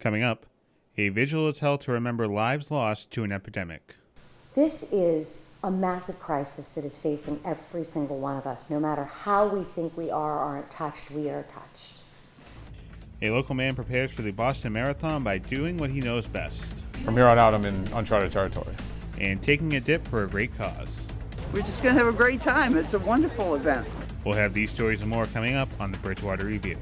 Coming up, a vigil is held to remember lives lost to an epidemic. This is a massive crisis that is facing every single one of us. No matter how we think we are or aren't touched, we are touched. A local man prepares for the Boston Marathon by doing what he knows best. From here on out, I'm in uncharted territory. And taking a dip for a great cause. We're just going to have a great time. It's a wonderful event. We'll have these stories and more coming up on the Bridgewater Review.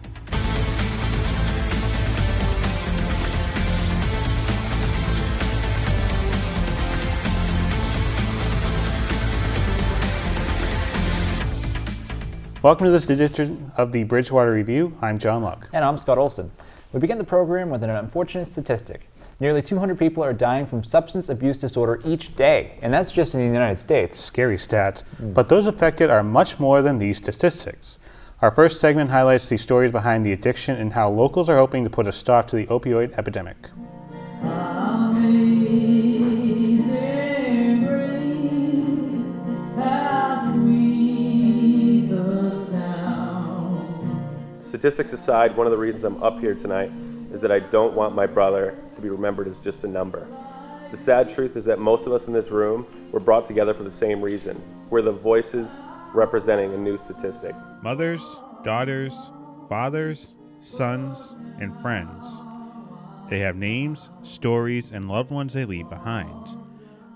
Welcome to this edition of the Bridgewater Review. I'm John Luck. And I'm Scott Olson. We begin the program with an unfortunate statistic. Nearly 200 people are dying from substance abuse disorder each day, and that's just in the United States. Scary stats, but those affected are much more than these statistics. Our first segment highlights the stories behind the addiction and how locals are hoping to put a stop to the opioid epidemic. Statistics aside, one of the reasons I'm up here tonight is that I don't want my brother to be remembered as just a number. The sad truth is that most of us in this room were brought together for the same reason. We're the voices representing a new statistic. Mothers, daughters, fathers, sons, and friends. They have names, stories, and loved ones they leave behind.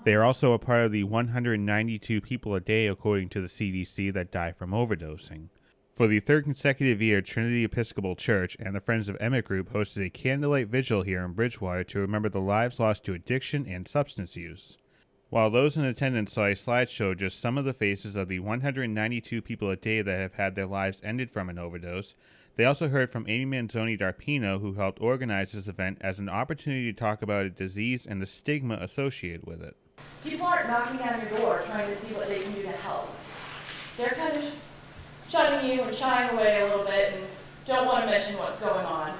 They are also a part of the 192 people a day, according to the CDC, that die from overdosing. For the third consecutive year, Trinity Episcopal Church and the Friends of Emmett Group hosted a candlelight vigil here in Bridgewater to remember the lives lost to addiction and substance use. While those in attendance saw a slideshow just some of the faces of the 192 people a day that have had their lives ended from an overdose, they also heard from Amy Manzoni Darpino, who helped organize this event as an opportunity to talk about a disease and the stigma associated with it. People aren't knocking on your door trying to see what they can do to help. They're kind of shutting you and shying away a little bit and don't want to mention what's going on.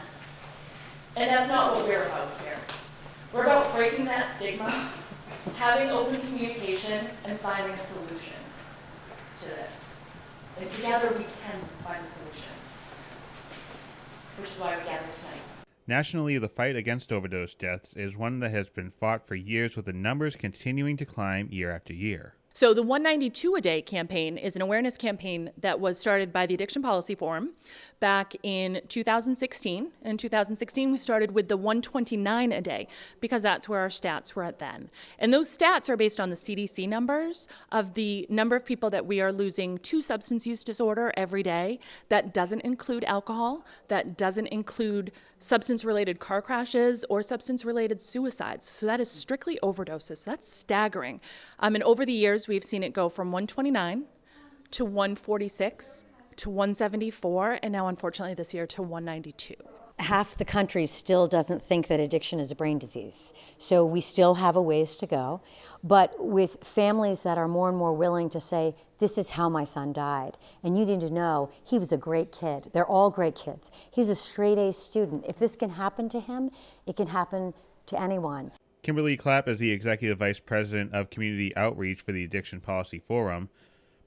And that's not what we're about here. We're about breaking that stigma, having open communication, and finding a solution to this. And together we can find a solution, which is why we gather tonight. Nationally, the fight against overdose deaths is one that has been fought for years, with the numbers continuing to climb year after year. So the 192 a day campaign is an awareness campaign that was started by the Addiction Policy Forum back in 2016. In 2016, we started with the 129 a day because that's where our stats were at then. And those stats are based on the CDC numbers of the number of people that we are losing to substance use disorder every day. That doesn't include alcohol. That doesn't include substance-related car crashes or substance-related suicides. So that is strictly overdoses. So that's staggering. And over the years, we've seen it go from 129 to 146 to 174, and now, unfortunately, this year to 192. Half the country still doesn't think that addiction is a brain disease. So we still have a ways to go. But with families that are more and more willing to say, this is how my son died, and you need to know he was a great kid. They're all great kids. He's a straight A student. If this can happen to him, it can happen to anyone. Kimberly Clapp is the Executive Vice President of Community Outreach for the Addiction Policy Forum.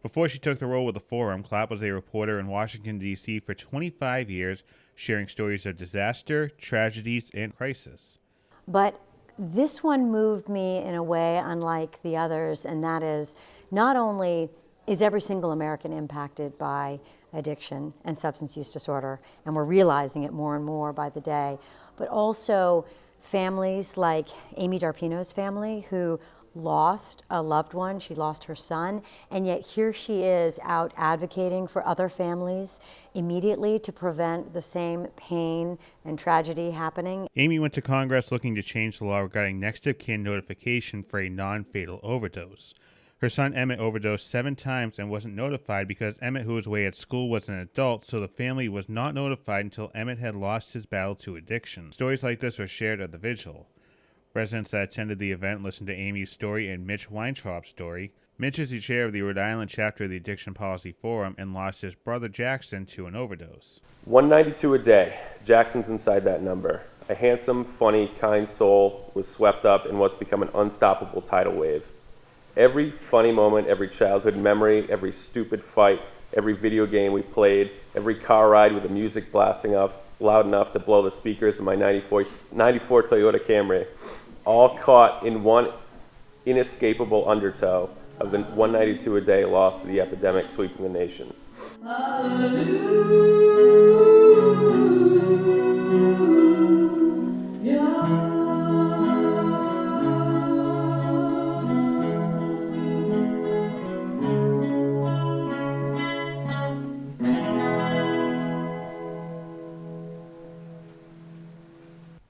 Before she took the role with the Forum, Clapp was a reporter in Washington, D.C. for 25 years, sharing stories of disaster, tragedies, and crisis. But this one moved me in a way unlike the others, and that is not only is every single American impacted by addiction and substance use disorder, and we're realizing it more and more by the day, but also families like Amy Darpino's family, who lost a loved one. She lost her son, and yet here she is out advocating for other families immediately to prevent the same pain and tragedy happening. Amy went to Congress looking to change the law regarding next of kin notification for a non-fatal overdose. Her son Emmett overdosed 7 times and wasn't notified because Emmett, who was away at school, was an adult, so the family was not notified until Emmett had lost his battle to addiction. Stories like this were shared at the vigil. Residents that attended the event listened to Amy's story and Mitch Weintraub's story. Mitch is the chair of the Rhode Island chapter of the Addiction Policy Forum and lost his brother Jackson to an overdose. 192 a day. Jackson's inside that number. A handsome, funny, kind soul was swept up in what's become an unstoppable tidal wave. Every funny moment, every childhood memory, every stupid fight, every video game we played, every car ride with the music blasting off, loud enough to blow the speakers of my 94 Toyota Camry, all caught in one inescapable undertow of the 192 a day loss to the epidemic sweeping the nation.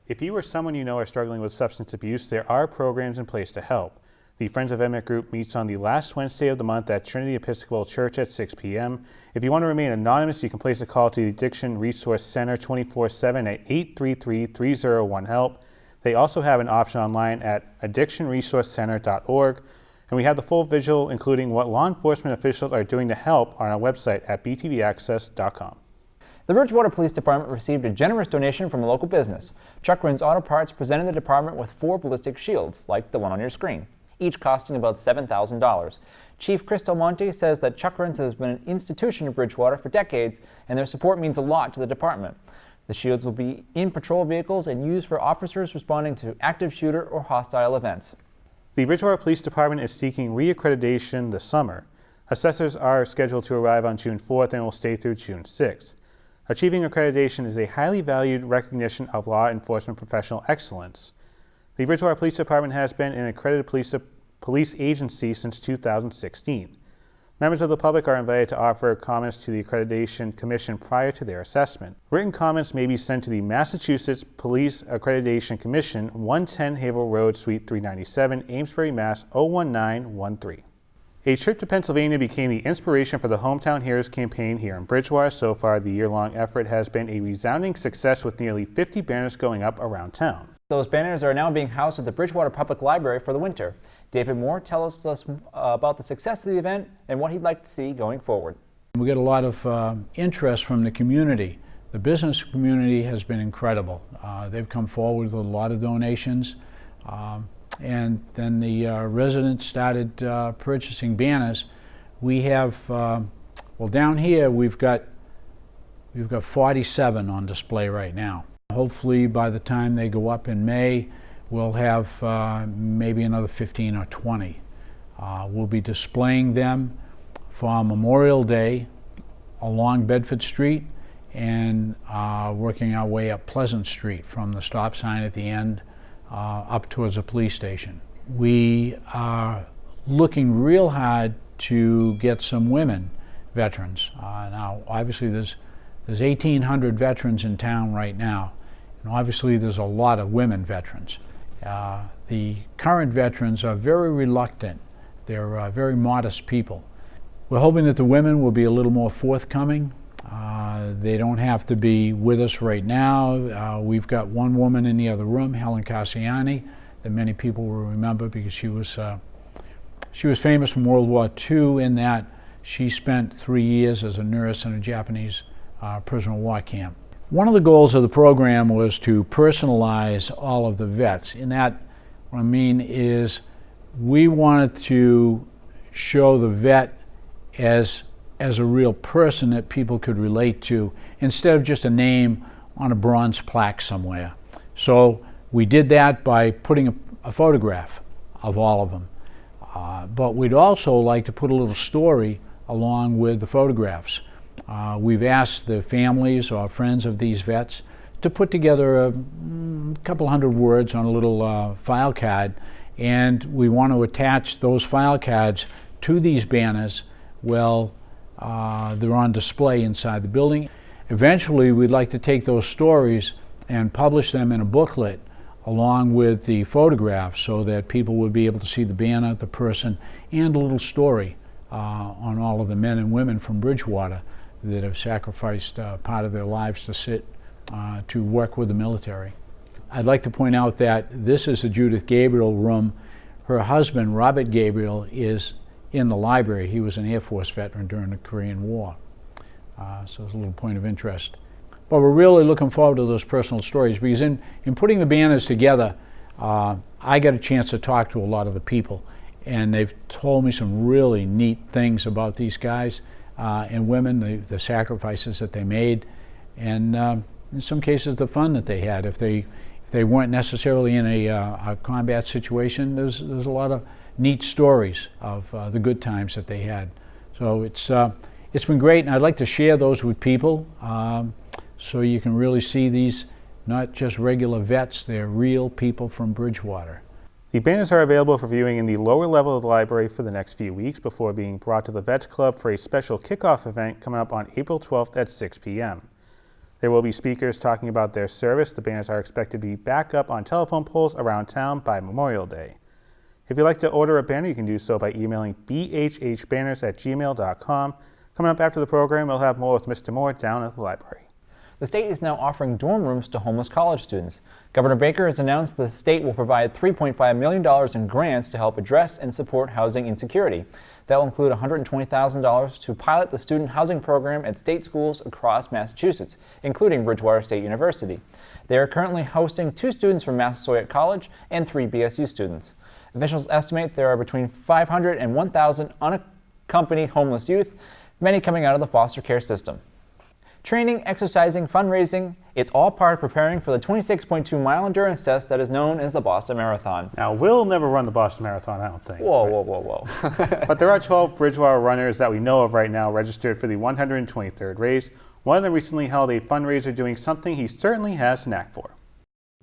If you or someone you know are struggling with substance abuse, there are programs in place to help. The Friends of Emmett group meets on the last Wednesday of the month at Trinity Episcopal Church at 6 p.m. If you want to remain anonymous, you can place a call to the Addiction Resource Center 24/7 at 833-301-HELP. They also have an option online at addictionresourcecenter.org. And we have the full visual, including what law enforcement officials are doing to help, on our website at btvaccess.com. The Bridgewater Police Department received a generous donation from a local business. Chuck Rynn's Auto Parts presented the department with 4 ballistic shields, like the one on your screen, each costing about $7,000. Chief Chris Del Monte says that Chuck Rynn's has been an institution in Bridgewater for decades, and their support means a lot to the department. The shields will be in patrol vehicles and used for officers responding to active shooter or hostile events. The Bridgewater Police Department is seeking reaccreditation this summer. Assessors are scheduled to arrive on June 4th and will stay through June 6th. Achieving accreditation is a highly valued recognition of law enforcement professional excellence. The Bridgewater Police Department has been an accredited police agency since 2016. Members of the public are invited to offer comments to the Accreditation Commission prior to their assessment. Written comments may be sent to the Massachusetts Police Accreditation Commission, 110 Haverhill Road, Suite 397, Amesbury, Mass. 01913. A trip to Pennsylvania became the inspiration for the Hometown Heroes campaign here in Bridgewater. So far, the year-long effort has been a resounding success, with nearly 50 banners going up around town. Those banners are now being housed at the Bridgewater Public Library for the winter. David Moore tells us about the success of the event and what he'd like to see going forward. We get a lot of interest from the community. The business community has been incredible. They've come forward with a lot of donations. And then the residents started purchasing banners. We have, well, down here we've got 47 on display right now. Hopefully by the time they go up in May, we'll have maybe another 15 or 20. We'll be displaying them for Memorial Day along Bedford Street and working our way up Pleasant Street from the stop sign at the end up towards the police station. We are looking real hard to get some women veterans. Now, obviously, there's 1,800 veterans in town right now, and obviously there's a lot of women veterans. The current veterans are very reluctant. They're very modest people. We're hoping that the women will be a little more forthcoming. They don't have to be with us right now. We've got one woman in the other room, Helen Cassiani, that many people will remember because she was famous from World War II in that she spent 3 years as a nurse in a Japanese prisoner of war camp. One of the goals of the program was to personalize all of the vets. In that, what I mean is we wanted to show the vet as a real person that people could relate to, instead of just a name on a bronze plaque somewhere. So we did that by putting a photograph of all of them. But we'd also like to put a little story along with the photographs. We've asked the families or friends of these vets to put together a couple hundred words on a little file card, and we want to attach those file cards to these banners. Well, they're on display inside the building. Eventually, we'd like to take those stories and publish them in a booklet along with the photographs so that people would be able to see the banner, the person, and a little story on all of the men and women from Bridgewater that have sacrificed part of their lives to work with the military. I'd like to point out that this is the Judith Gabriel room. Her husband, Robert Gabriel, is in the library. He was an Air Force veteran during the Korean War. So it's a little point of interest. But we're really looking forward to those personal stories because in putting the banners together, I got a chance to talk to a lot of the people, and they've told me some really neat things about these guys and women, the sacrifices that they made. And in some cases, the fun that they had. If they weren't necessarily in a combat situation, there's a lot of neat stories of the good times that they had. So it's been great, and I'd like to share those with people so you can really see these not just regular vets, they're real people from Bridgewater. The banners are available for viewing in the lower level of the library for the next few weeks before being brought to the Vets Club for a special kickoff event coming up on April 12th at 6 p.m. There will be speakers talking about their service. The banners are expected to be back up on telephone poles around town by Memorial Day. If you'd like to order a banner, you can do so by emailing bhhbanners@gmail.com. Coming up after the program, we'll have more with Mr. Moore down at the library. The state is now offering dorm rooms to homeless college students. Governor Baker has announced the state will provide $3.5 million in grants to help address and support housing insecurity. That will include $120,000 to pilot the student housing program at state schools across Massachusetts, including Bridgewater State University. They are currently hosting 2 students from Massasoit College and 3 BSU students. Officials estimate there are between 500 and 1,000 unaccompanied homeless youth, many coming out of the foster care system. Training, exercising, fundraising, it's all part of preparing for the 26.2-mile endurance test that is known as the Boston Marathon. Now, we'll never run the Boston Marathon, I don't think. Whoa. But there are 12 Bridgewater runners that we know of right now registered for the 123rd race. One of them recently held a fundraiser doing something he certainly has a knack for.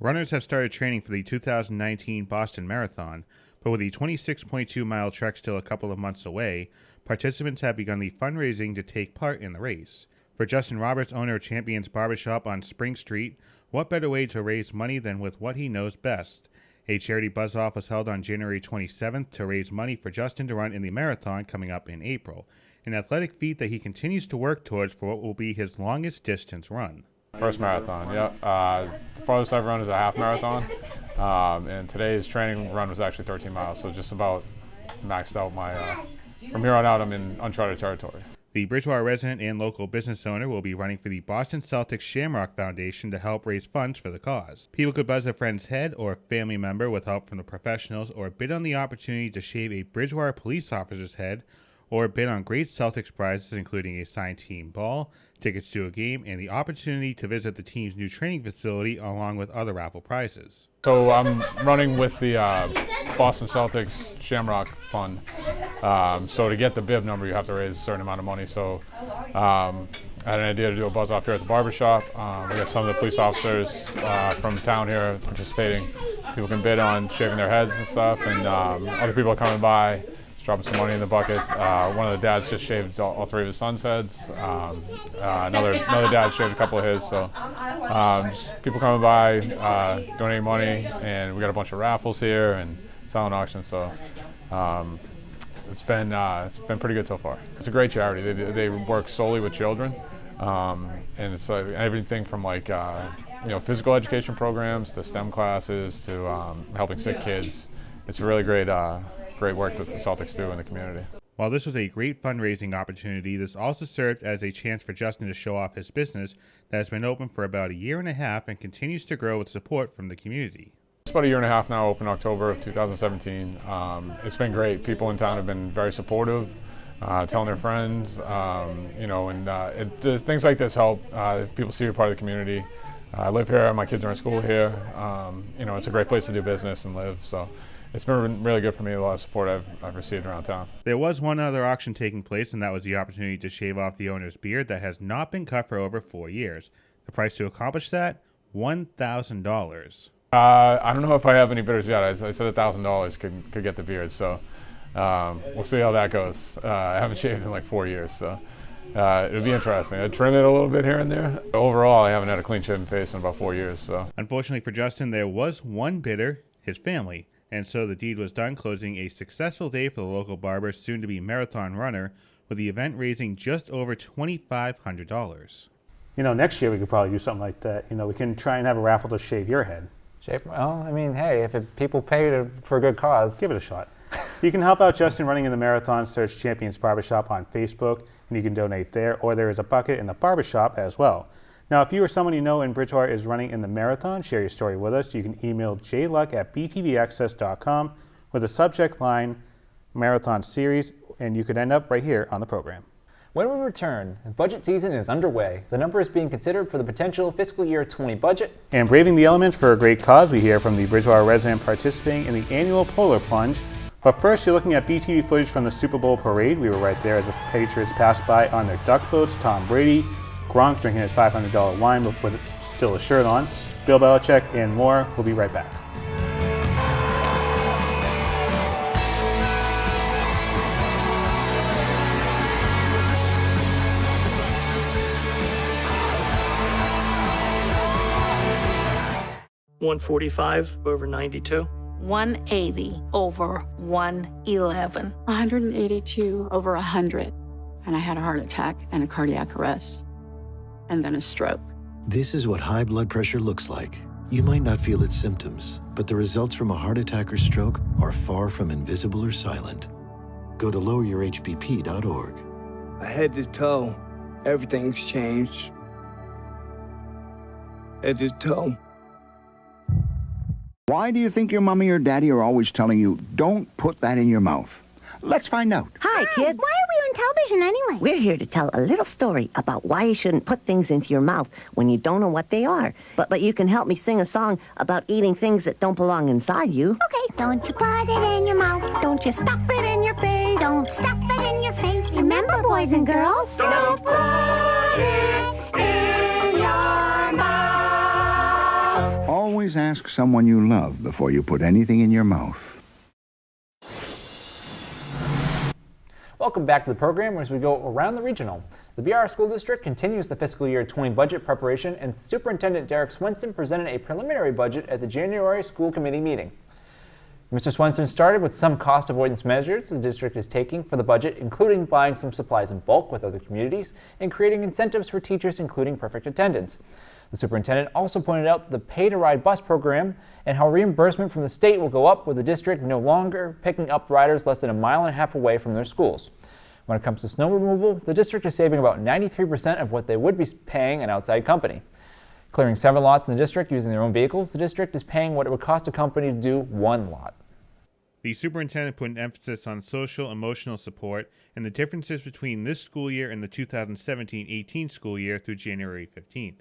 Runners have started training for the 2019 Boston Marathon, but with the 26.2-mile trek still a couple of months away, participants have begun the fundraising to take part in the race. For Justin Roberts, owner of Champions Barbershop on Spring Street, what better way to raise money than with what he knows best? A charity buzz-off was held on January 27th to raise money for Justin to run in the marathon coming up in April, an athletic feat that he continues to work towards for what will be his longest distance run. First marathon, yep. The farthest I've run is a half marathon, and today's training run was actually 13 miles, so just about maxed out my, from here on out I'm in uncharted territory. The Bridgewater resident and local business owner will be running for the Boston Celtics Shamrock Foundation to help raise funds for the cause. People could buzz a friend's head or a family member with help from the professionals, or bid on the opportunity to shave a Bridgewater police officer's head, or bid on great Celtics prizes including a signed team ball, tickets to a game, and the opportunity to visit the team's new training facility along with other raffle prizes. So I'm running with the Boston Celtics Shamrock Fund. So to get the bib number, you have to raise a certain amount of money. So I had an idea to do a buzz off here at the barbershop. We got some of the police officers from town here participating. People can bid on shaving their heads and stuff, and other people are coming by, dropping some money in the bucket. One of the dads just shaved all 3 of his sons' heads. Another dad shaved a couple of his. So just people coming by, donating money, and we got a bunch of raffles here and silent auctions. So it's been pretty good so far. It's a great charity. They work solely with children, and it's everything from like physical education programs to STEM classes to helping sick kids. It's a really great work that the Celtics do in the community. While this was a great fundraising opportunity, this also served as a chance for Justin to show off his business that has been open for about a year and a half and continues to grow with support from the community. It's about a year and a half now, open October of 2017. It's been great. People in town have been very supportive, telling their friends, things like this help. People see you're part of the community. I live here, my kids are in school here. It's a great place to do business and live. So it's been really good for me, a lot of support I've received around town. There was one other auction taking place, and that was the opportunity to shave off the owner's beard that has not been cut for over 4 years. The price to accomplish that? $1,000. I don't know if I have any bidders yet. I said $1,000 could get the beard, so we'll see how that goes. I haven't shaved in like 4 years, so it'll be interesting. I trim it a little bit here and there. Overall, I haven't had a clean shaven face in about 4 years. So unfortunately for Justin, there was one bidder, his family. And so the deed was done, closing a successful day for the local barber, soon to be marathon runner, with the event raising just over $2,500. Next year we could probably do something like that. We can try and have a raffle to shave your head. Well, I mean, hey, if people pay for a good cause, give it a shot. You can help out Justin running in the marathon. Search Champions Barbershop on Facebook, and you can donate there, or there is a bucket in the barbershop as well. Now, if you or someone you know in Bridgewater is running in the marathon, share your story with us. You can email jluck@btvaccess.com with the subject line Marathon Series, and you could end up right here on the program. When we return, budget season is underway. The number is being considered for the potential fiscal year 20 budget. And braving the elements for a great cause, we hear from the Bridgewater resident participating in the annual Polar Plunge. But first, you're looking at BTV footage from the Super Bowl parade. We were right there as the Patriots passed by on their duck boats. Tom Brady, Gronk drinking his $500 wine with still a shirt on, Bill Belichick, and more. We'll be right back. $145 over 92. 180 over 111. 182 over 100. And I had a heart attack and a cardiac arrest. And then a stroke. This is what high blood pressure looks like. You might not feel its symptoms, but the results from a heart attack or stroke are far from invisible or silent. Go to loweryourhbp.org. Head to toe, everything's changed. Head to toe. Why do you think your mommy or daddy are always telling you, don't put that in your mouth? Let's find out. Hi, kids. Why are we on television anyway? We're here to tell a little story about why you shouldn't put things into your mouth when you don't know what they are. But you can help me sing a song about eating things that don't belong inside you. Okay. Don't you put it in your mouth. Don't you stuff it in your face. Don't stuff it in your face. Remember, boys and girls, don't put it in your mouth. Always ask someone you love before you put anything in your mouth. Welcome back to the program as we go around the regional. The BR School District continues the fiscal year 20 budget preparation, and Superintendent Derek Swenson presented a preliminary budget at the January school committee meeting. Mr. Swenson started with some cost avoidance measures the district is taking for the budget, including buying some supplies in bulk with other communities and creating incentives for teachers, including perfect attendance. The superintendent also pointed out the pay-to-ride bus program and how reimbursement from the state will go up with the district no longer picking up riders less than 1.5 miles away from their schools. When it comes to snow removal, the district is saving about 93% of what they would be paying an outside company. Clearing 7 lots in the district using their own vehicles, the district is paying what it would cost a company to do 1 lot. The superintendent put an emphasis on social emotional support and the differences between this school year and the 2017-18 school year through January 15th.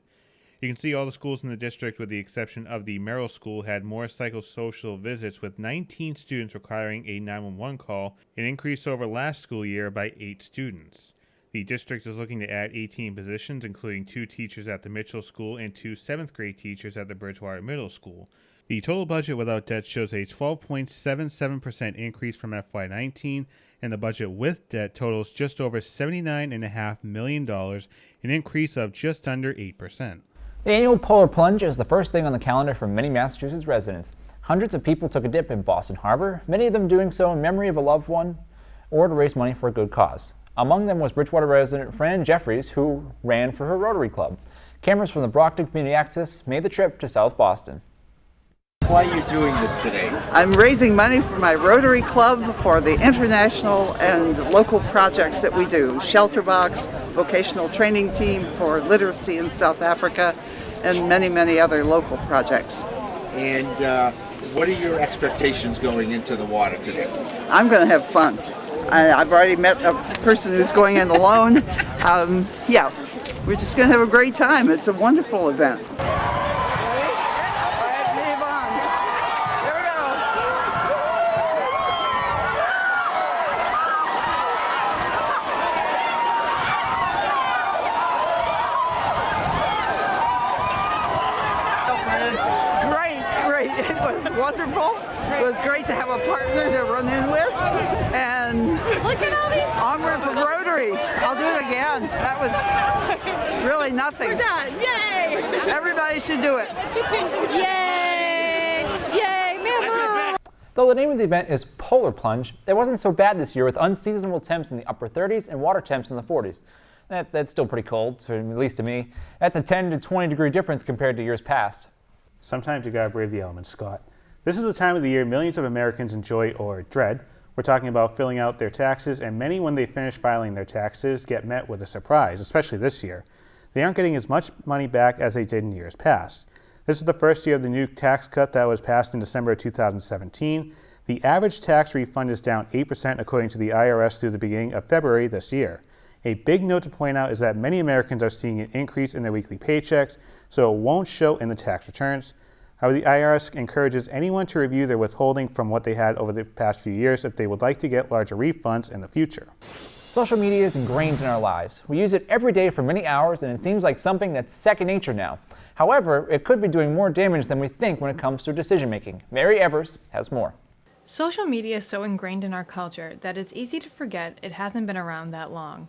You can see all the schools in the district, with the exception of the Merrill School, had more psychosocial visits, with 19 students requiring a 911 call, an increase over last school year by 8 students. The district is looking to add 18 positions, including 2 teachers at the Mitchell School and 2 7th grade teachers at the Bridgewater Middle School. The total budget without debt shows a 12.77% increase from FY19, and the budget with debt totals just over $79.5 million, an increase of just under 8%. The annual Polar Plunge is the first thing on the calendar for many Massachusetts residents. Hundreds of people took a dip in Boston Harbor, many of them doing so in memory of a loved one or to raise money for a good cause. Among them was Bridgewater resident Fran Jeffries, who ran for her Rotary Club. Cameras from the Brockton Community Access made the trip to South Boston. Why are you doing this today? I'm raising money for my Rotary Club for the international and local projects that we do. Shelter Box, vocational training team for literacy in South Africa, and many, many other local projects. And what are your expectations going into the water today? I'm going to have fun. I've already met a person who's going in alone. Yeah, we're just going to have a great time. It's a wonderful event. It was wonderful. It was great to have a partner to run in with. And look at all these. Onward from Rotary. I'll do it again. That was really nothing. We're done. Yay! Everybody should do it. Yay! Yay! Mama! Though the name of the event is Polar Plunge, it wasn't so bad this year with unseasonable temps in the upper 30s and water temps in the 40s. That's still pretty cold, at least to me. That's a 10 to 20 degree difference compared to years past. Sometimes you gotta brave the elements, Scott. This is the time of the year millions of Americans enjoy or dread. We're talking about filling out their taxes, and many, when they finish filing their taxes, get met with a surprise, especially this year. They aren't getting as much money back as they did in years past. This is the first year of the new tax cut that was passed in December of 2017. The average tax refund is down 8% according to the IRS through the beginning of February this year. A big note to point out is that many Americans are seeing an increase in their weekly paychecks, so it won't show in the tax returns. However, the IRS encourages anyone to review their withholding from what they had over the past few years if they would like to get larger refunds in the future. Social media is ingrained in our lives. We use it every day for many hours, and it seems like something that's second nature now. However, it could be doing more damage than we think when it comes to decision making. Mary Evers has more. Social media is so ingrained in our culture that it's easy to forget it hasn't been around that long.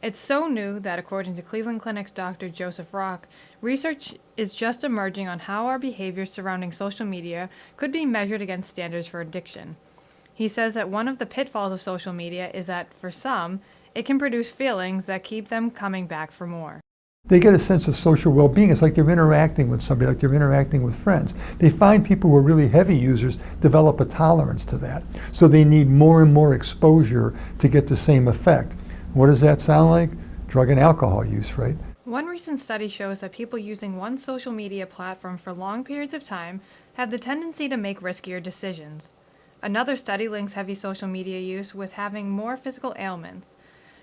It's so new that, according to Cleveland Clinic's Dr. Joseph Rock, research is just emerging on how our behaviors surrounding social media could be measured against standards for addiction. He says that one of the pitfalls of social media is that, for some, it can produce feelings that keep them coming back for more. They get a sense of social well-being. It's like they're interacting with somebody, like they're interacting with friends. They find people who are really heavy users develop a tolerance to that. So they need more and more exposure to get the same effect. What does that sound like? Drug and alcohol use, right? One recent study shows that people using one social media platform for long periods of time have the tendency to make riskier decisions. Another study links heavy social media use with having more physical ailments.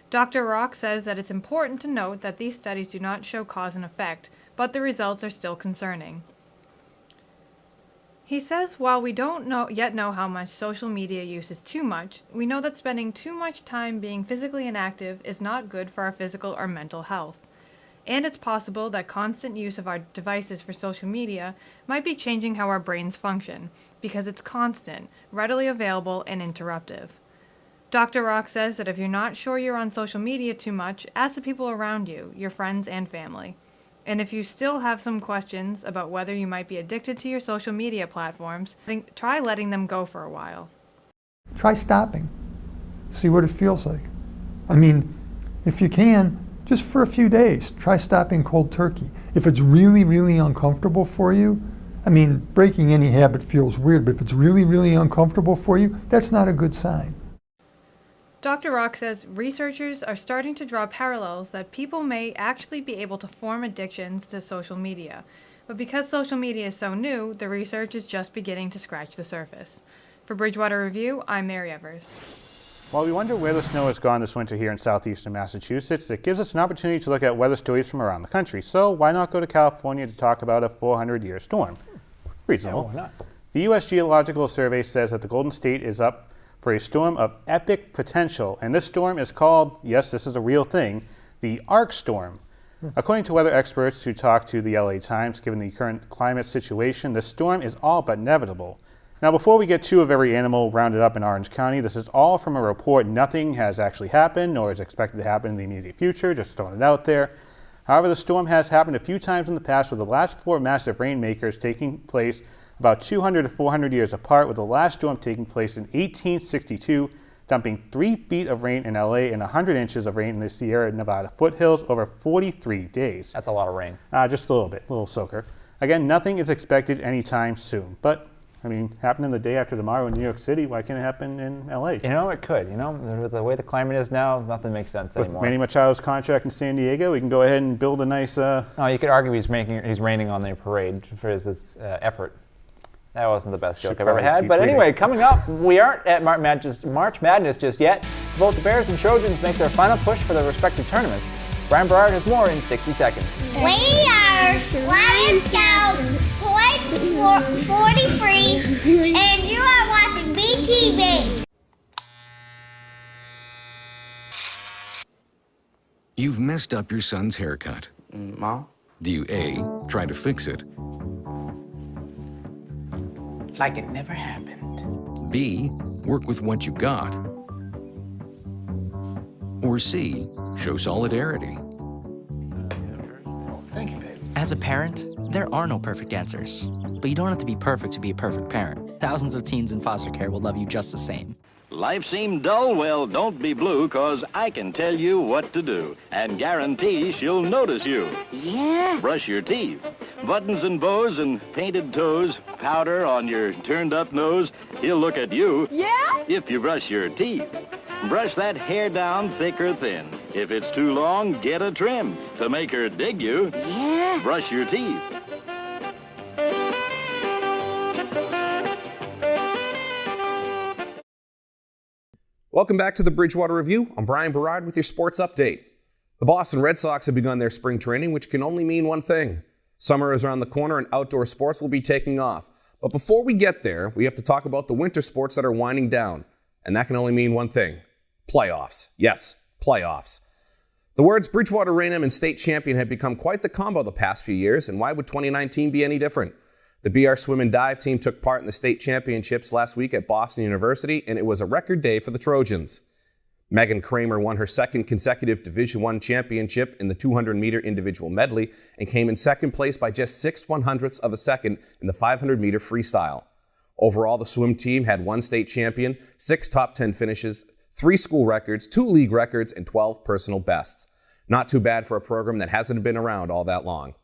Dr. Rock says that it's important to note that these studies do not show cause and effect, but the results are still concerning. He says while we don't yet know how much social media use is too much, we know that spending too much time being physically inactive is not good for our physical or mental health. And it's possible that constant use of our devices for social media might be changing how our brains function, because it's constant, readily available, and interruptive. Dr. Rock says that if you're not sure you're on social media too much, ask the people around you, your friends and family. And if you still have some questions about whether you might be addicted to your social media platforms, try letting them go for a while. Try stopping. See what it feels like. I mean, if you can, just for a few days, try stopping cold turkey. If it's really, really uncomfortable for you, I mean, breaking any habit feels weird, but if it's really, really uncomfortable for you, that's not a good sign. Dr. Rock says researchers are starting to draw parallels that people may actually be able to form addictions to social media. But because social media is so new, the research is just beginning to scratch the surface. For Bridgewater Review, I'm Mary Evers. While we wonder where the snow has gone this winter here in southeastern Massachusetts, it gives us an opportunity to look at weather stories from around the country. So why not go to California to talk about a 400-year storm? Reasonable. Yeah, why not? The U.S. Geological Survey says that the Golden State is up for a storm of epic potential, and this storm is called, yes, this is a real thing, the Arc Storm. According to weather experts who talked to the LA Times, given the current climate situation, the storm is all but inevitable. Now, before we get two of every animal rounded up in Orange County, this is all from a report. Nothing has actually happened, nor is expected to happen in the immediate future, just throwing it out there. However, the storm has happened a few times in the past, with the last four massive rainmakers taking place about 200 to 400 years apart, with the last storm taking place in 1862, dumping 3 feet of rain in LA and 100 inches of rain in the Sierra Nevada foothills over 43 days. That's a lot of rain. Just a little bit, a little soaker. Again, nothing is expected anytime soon, but I mean, happening the day after tomorrow in New York City, why can't it happen in LA? You know, it could. You know, the way the climate is now, nothing makes sense anymore. With Manny Machado's contract in San Diego, we can go ahead and build a nice... No, you could argue he's raining on the parade for his effort. That wasn't the best joke I've ever had. But anyway, coming up, we aren't at March Madness just yet. Both the Bears and Trojans make their final push for their respective tournaments. Brian Berard has more in 60 seconds. We are Lion Scouts, Point 43, and you are watching BTV. You've messed up your son's haircut. Mom? Do you A, try to fix it? Like it never happened. B, work with what you got? Or C, show solidarity? Thank you, baby. As a parent, there are no perfect answers. But you don't have to be perfect to be a perfect parent. Thousands of teens in foster care will love you just the same. Life seemed dull? Well, don't be blue, 'cause I can tell you what to do and guarantee she'll notice you. Yeah. Brush your teeth. Buttons and bows and painted toes, powder on your turned-up nose. He'll look at you. Yeah? If you brush your teeth. Brush that hair down thick or thin. If it's too long, get a trim to make her dig you. Yeah. Brush your teeth. Welcome back to the Bridgewater Review. I'm Brian Berard with your sports update. The Boston Red Sox have begun their spring training, which can only mean one thing. Summer is around the corner and outdoor sports will be taking off. But before we get there, we have to talk about the winter sports that are winding down. And that can only mean one thing. Playoffs. Yes, playoffs. The words Bridgewater Raynham and state champion have become quite the combo the past few years, and why would 2019 be any different? The BR Swim and Dive team took part in the state championships last week at Boston University, and it was a record day for the Trojans. Megan Kramer won her second consecutive Division I championship in the 200-meter individual medley and came in second place by just 6/100ths of a second in the 500-meter freestyle. Overall, the swim team had 1 state champion, 6 top 10 finishes, 3 school records, 2 league records, and 12 personal bests. Not too bad for a program that hasn't been around all that long.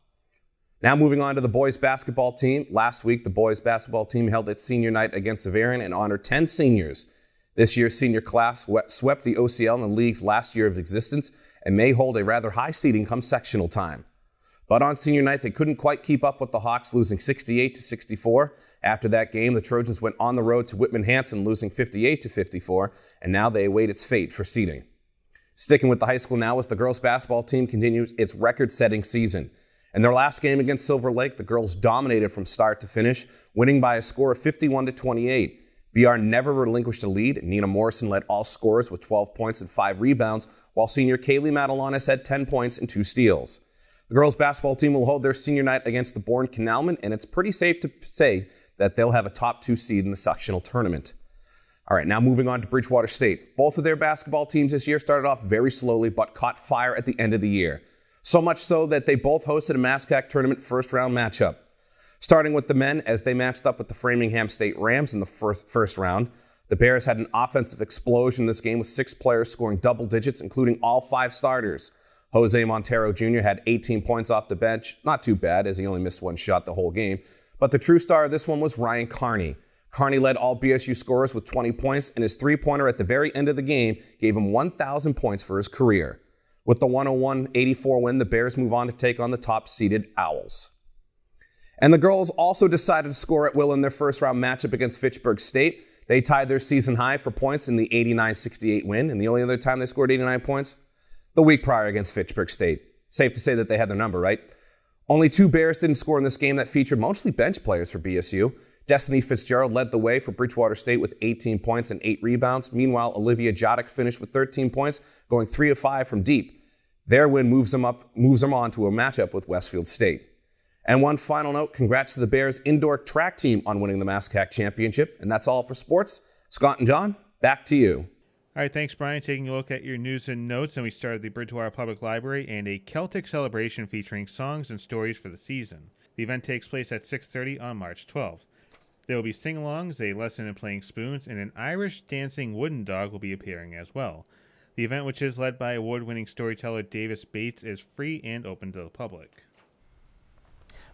Now moving on to the boys basketball team. Last week, the boys basketball team held its senior night against Severian and honored 10 seniors. This year's senior class swept the OCL in the league's last year of existence and may hold a rather high seeding come sectional time. But on senior night, they couldn't quite keep up with the Hawks, losing 68-64. After that game, the Trojans went on the road to Whitman-Hanson, losing 58-54, and now they await its fate for seeding. Sticking with the high school now as the girls basketball team continues its record-setting season. In their last game against Silver Lake, the girls dominated from start to finish, winning by a score of 51-28. BR never relinquished a lead. Nina Morrison led all scorers with 12 points and 5 rebounds, while senior Kaylee Matalonis had 10 points and 2 steals. The girls' basketball team will hold their senior night against the Bourne Canalmen, and it's pretty safe to say that they'll have a top 2 seed in the sectional tournament. All right, now moving on to Bridgewater State. Both of their basketball teams this year started off very slowly, but caught fire at the end of the year. So much so that they both hosted a MASCAC tournament first-round matchup. Starting with the men, as they matched up with the Framingham State Rams in the first round, the Bears had an offensive explosion in this game with 6 players scoring double digits, including all 5 starters. Jose Montero Jr. had 18 points off the bench. Not too bad, as he only missed 1 shot the whole game. But the true star of this one was Ryan Carney. Carney led all BSU scorers with 20 points, and his three-pointer at the very end of the game gave him 1,000 points for his career. With the 101-84 win, the Bears move on to take on the top-seeded Owls. And the girls also decided to score at will in their first-round matchup against Fitchburg State. They tied their season high for points in the 89-68 win, and the only other time they scored 89 points, the week prior against Fitchburg State. Safe to say that they had their number, right? Only 2 Bears didn't score in this game that featured mostly bench players for BSU. Destiny Fitzgerald led the way for Bridgewater State with 18 points and 8 rebounds. Meanwhile, Olivia Jodick finished with 13 points, going 3 of 5 from deep. Their win moves them on to a matchup with Westfield State. And one final note, congrats to the Bears indoor track team on winning the MASCAC championship. And that's all for sports. Scott and John, back to you. All right, thanks, Brian. Taking a look at your news and notes, and we started the Bridgewater Public Library and a Celtic celebration featuring songs and stories for the season. The event takes place at 6:30 on March 12th. There will be sing-alongs, a lesson in playing spoons, and an Irish dancing wooden dog will be appearing as well. The event, which is led by award-winning storyteller Davis Bates, is free and open to the public.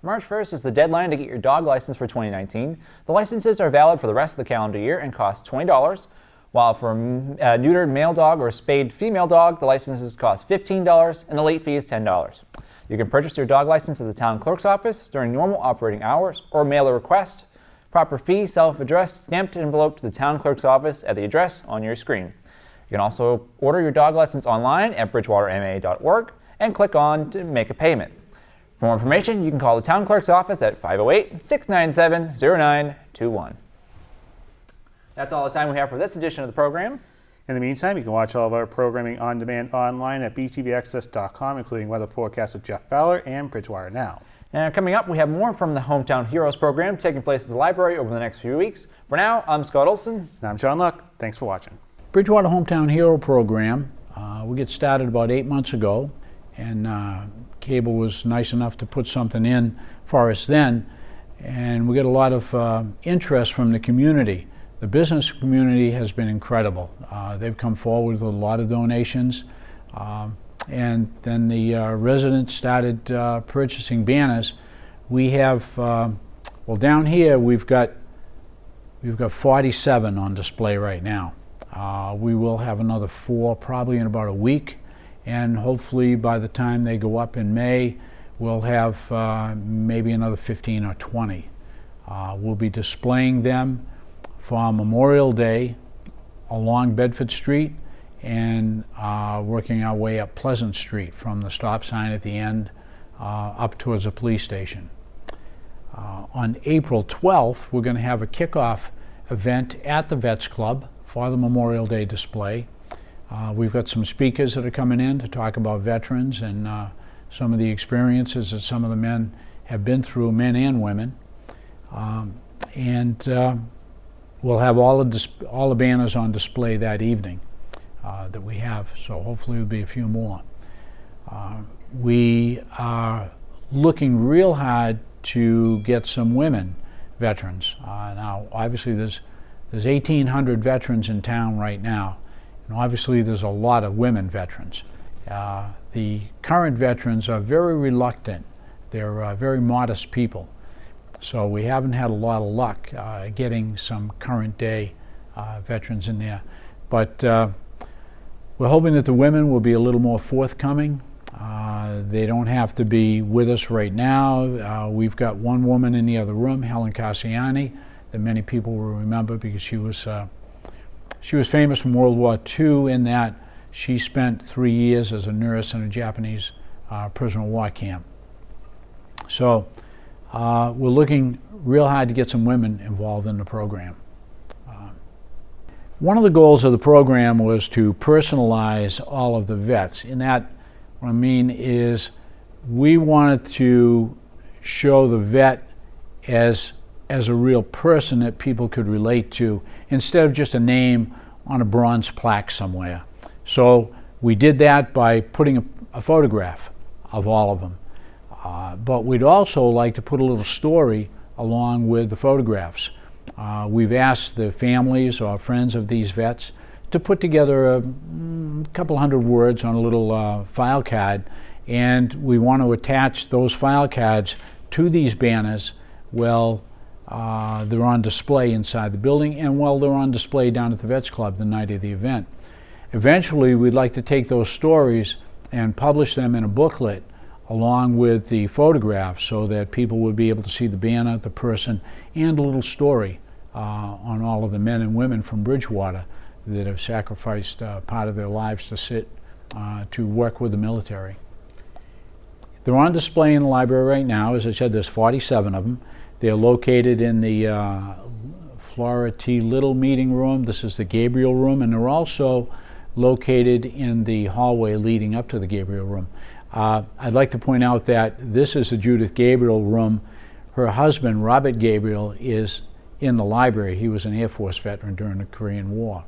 March 1st is the deadline to get your dog license for 2019. The licenses are valid for the rest of the calendar year and cost $20, while for a neutered male dog or spayed female dog, the licenses cost $15 and the late fee is $10. You can purchase your dog license at the town clerk's office during normal operating hours or mail a request. Proper fee, self-addressed, stamped envelope to the town clerk's office at the address on your screen. You can also order your dog license online at bridgewaterma.org and click on to make a payment. For more information, you can call the town clerk's office at 508-697-0921. That's all the time we have for this edition of the program. In the meantime, you can watch all of our programming on demand online at btvaccess.com, including weather forecast with Jeff Fowler and Bridgewater Now. Now, coming up, we have more from the Hometown Heroes program taking place at the library over the next few weeks. For now, I'm Scott Olson. And I'm John Luck. Thanks for watching. Bridgewater Hometown Hero program, we get started about 8 months ago, and Cable was nice enough to put something in for us then, and we get a lot of interest from the community. The business community has been incredible. They've come forward with a lot of donations, and then the residents started purchasing banners. We have, well, down here we've got 47 on display right now. We will have another 4 probably in about a week, and hopefully by the time they go up in May, we'll have maybe another 15 or 20. We'll be displaying them for Memorial Day along Bedford Street, and working our way up Pleasant Street from the stop sign at the end up towards the police station. On April 12th, we're going to have a kickoff event at the Vets Club for the Memorial Day display. We've got some speakers that are coming in to talk about veterans and some of the experiences that some of the men have been through, men and women. We'll have all the banners on display that evening that we have, so hopefully there'll be a few more. We are looking real hard to get some women veterans. Now, obviously, there's 1,800 veterans in town right now, and obviously there's a lot of women veterans. The current veterans are very reluctant. They're very modest people, so we haven't had a lot of luck getting some current day veterans in there. But we're hoping that the women will be a little more forthcoming. They don't have to be with us right now. We've got one woman in the other room, Helen Cassiani, that many people will remember because she was famous from World War II in that she spent 3 years as a nurse in a Japanese prisoner of war camp. So we're looking real hard to get some women involved in the program. One of the goals of the program was to personalize all of the vets. In that, what I mean is we wanted to show the vet as a real person that people could relate to instead of just a name on a bronze plaque somewhere. So we did that by putting a photograph of all of them. But we'd also like to put a little story along with the photographs. We've asked the families or friends of these vets to put together a couple hundred words on a little file card, and we want to attach those file cards to these banners while they're on display inside the building and while they're on display down at the Vets Club the night of the event. Eventually, we'd like to take those stories and publish them in a booklet along with the photographs so that people would be able to see the banner, the person, and a little story on all of the men and women from Bridgewater that have sacrificed part of their lives to work with the military. They're on display in the library right now. As I said, there's 47 of them. They're located in the Flora T. Little meeting room. This is the Gabriel room, and they're also located in the hallway leading up to the Gabriel room. I'd like to point out that this is the Judith Gabriel room. Her husband, Robert Gabriel, is in the library. He was an Air Force veteran during the Korean War.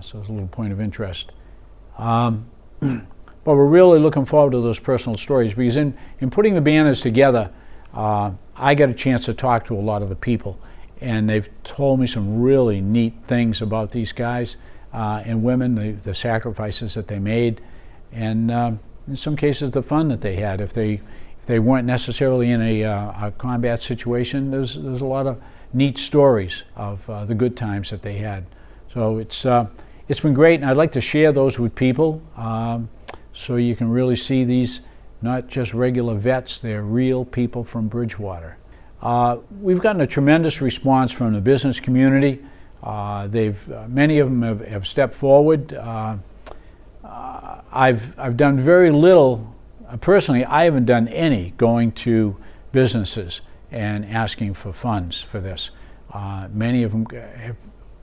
So it's a little point of interest. But we're really looking forward to those personal stories because in putting the banners together, I got a chance to talk to a lot of the people, and they've told me some really neat things about these guys and women, the sacrifices that they made, and in some cases the fun that they had. If they weren't necessarily in a combat situation, there's a lot of neat stories of the good times that they had. So it's been great, and I'd like to share those with people so you can really see these not just regular vets, they're real people from Bridgewater. We've gotten a tremendous response from the business community. Many of them have stepped forward. I've done very little, personally I haven't done any going to businesses and asking for funds for this. Many of them,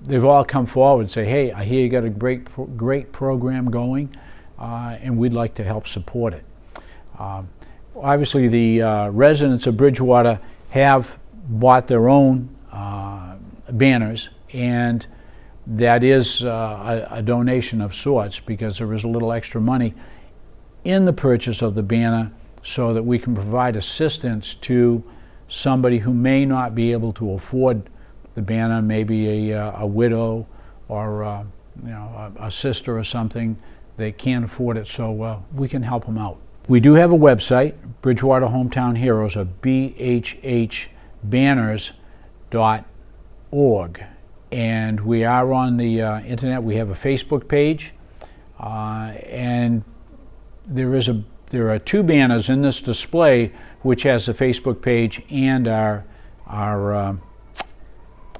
they've all come forward and say, hey, I hear you got a great program going and we'd like to help support it. Obviously the residents of Bridgewater have bought their own banners, and that is a donation of sorts because there is a little extra money in the purchase of the banner so that we can provide assistance to somebody who may not be able to afford the banner, maybe a widow or a sister or something. They can't afford it, so we can help them out. We do have a website, Bridgewater Hometown Heroes, or bhhbanners.org, and we are on the internet. We have a Facebook page, and there are two banners in this display which has the Facebook page and our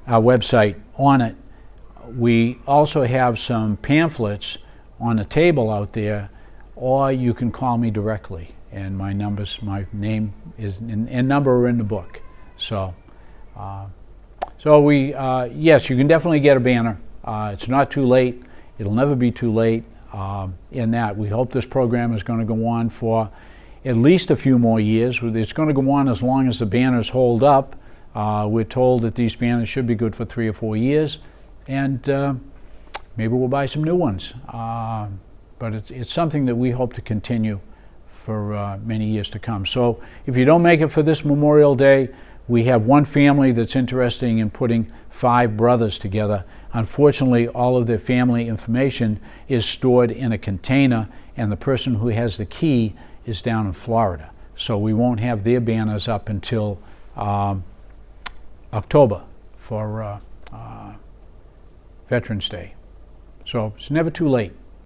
website on it. We also have some pamphlets on a table out there, or you can call me directly. And my name is and number are in the book. So, yes, you can definitely get a banner. It's not too late. It'll never be too late. In that, we hope this program is going to go on for at least a few more years. It's going to go on as long as the banners hold up. We're told that these banners should be good for 3 or 4 years, and maybe we'll buy some new ones. But it's something that we hope to continue for many years to come. So if you don't make it for this Memorial Day, we have one family that's interested in putting 5 brothers together. Unfortunately, all of their family information is stored in a container, and the person who has the key is down in Florida. So we won't have their banners up until October for Veterans Day. So it's never too late.